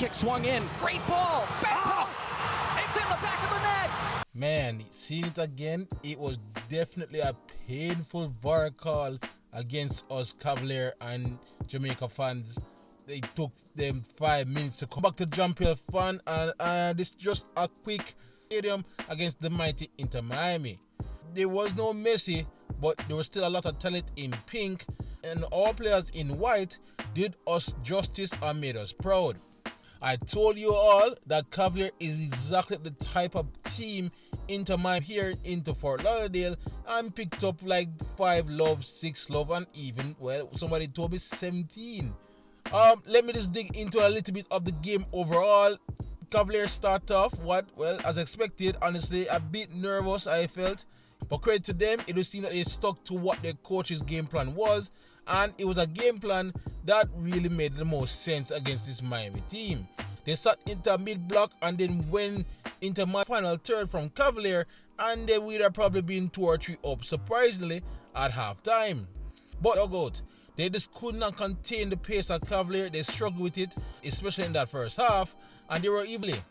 Kick swung in. Great ball. Back post. It's in the back of the net. Man, seeing it again, it was definitely a painful VAR call against us Cavalier and Jamaica fans. They took them 5 minutes to come back to JAMPL fan, and this is just a quick stadium against the mighty Inter Miami. There was no Messi, but there was still a lot of talent in pink, and all players in white did us justice and made us proud. I told you all that Cavalier is exactly the type of team Inter Miami here into Fort Lauderdale and picked up like 5 love, 6 love, and even, well, somebody told me 17. Let me just dig into a little bit of the game overall. Cavaliers start off, as expected, honestly, a bit nervous I felt. But credit to them, it would seem that they stuck to what their coach's game plan was, and it was a game plan that really made the most sense against this Miami team. They sat into mid-block and then went into my final third from Cavalier, and they would have probably been 2 or 3 up, surprisingly, at halftime. But dogout, they just could not contain the pace of Cavalier. They struggled with it, especially in that first half, and they were evenly.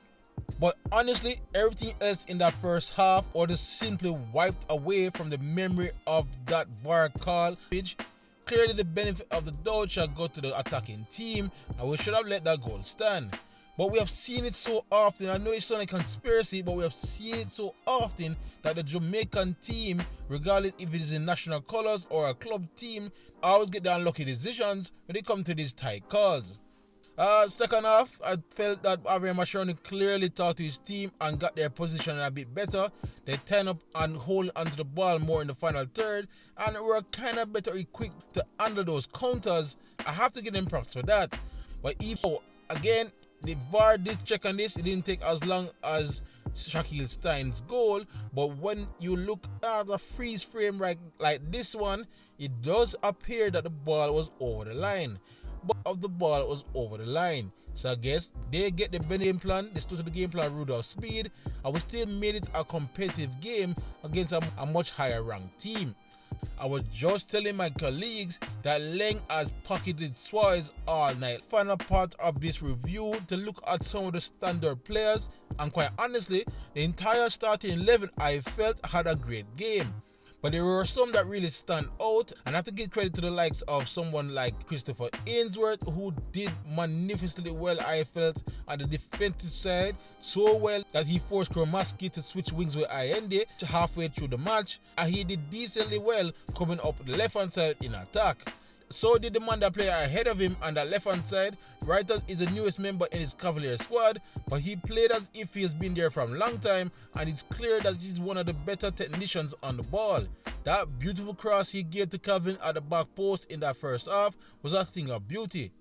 But honestly, everything else in that first half or just simply wiped away from the memory of that VAR call. Clearly the benefit of the doubt shall go to the attacking team, and we should have let that goal stand. But we have seen it so often, I know it's not a conspiracy, but we have seen it so often that the Jamaican team, regardless if it is in national colors or a club team, always get the unlucky decisions when they come to these tight calls. Second half, I felt that Avril Mashoni clearly talked to his team and got their position a bit better. They turn up and hold onto the ball more in the final third, and were kind of better equipped to handle those counters. I have to give them props for that. But even again, the VAR did check on this. It didn't take as long as Shaquille Stein's goal, but when you look at a freeze frame like this one, it does appear that the ball was over the line. But of the ball was over the line. So I guess they get the game plan, they stood to the game plan route of speed, and we still made it a competitive game against a much higher ranked team. I was just telling my colleagues that Leng has pocketed Suarez all night. Final part of this review to look at some of the standard players, and quite honestly, the entire starting 11 I felt had a great game. But there were some that really stand out, and I have to give credit to the likes of someone like Christopher Ainsworth, who did magnificently well, I felt, on the defensive side, so well that he forced Kromaski to switch wings with Allende halfway through the match, and he did decently well coming up the left-hand side in attack. So did the man that played ahead of him on the left-hand side. Writers is the newest member in his Cavalier squad, but he played as if he has been there for a long time, and it's clear that he's one of the better technicians on the ball. That beautiful cross he gave to Calvin at the back post in that first half was a thing of beauty.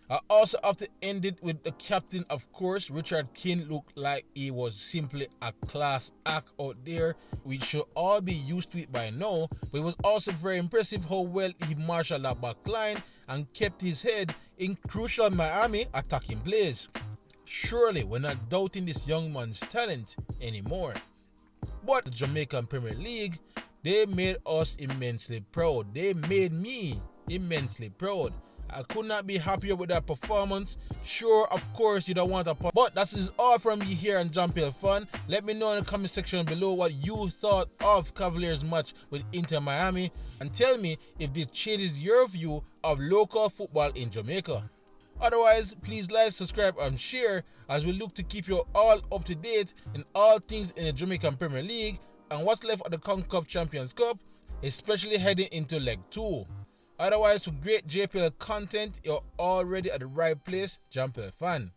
I also have to end it with the captain, of course. Richard King looked like he was simply a class act out there. We should all be used to it by now, but it was also very impressive how well he marshaled that back line and kept his head in crucial Miami attacking plays. Surely we're not doubting this young man's talent anymore. But the Jamaican Premier League, they made us immensely proud. They made me immensely proud. I could not be happier with that performance. Sure, of course, you don't want a part, but that is all from me here on JAMPL Fan. Let me know in the comment section below what you thought of Cavaliers' match with Inter Miami, and tell me if this changes your view of local football in Jamaica. Otherwise, please like, subscribe, and share as we look to keep you all up to date in all things in the Jamaican Premier League and what's left of the Concacaf Champions Cup, especially heading into Leg 2. Otherwise, for great JPL content, you're already at the right place, JAMPL Fan.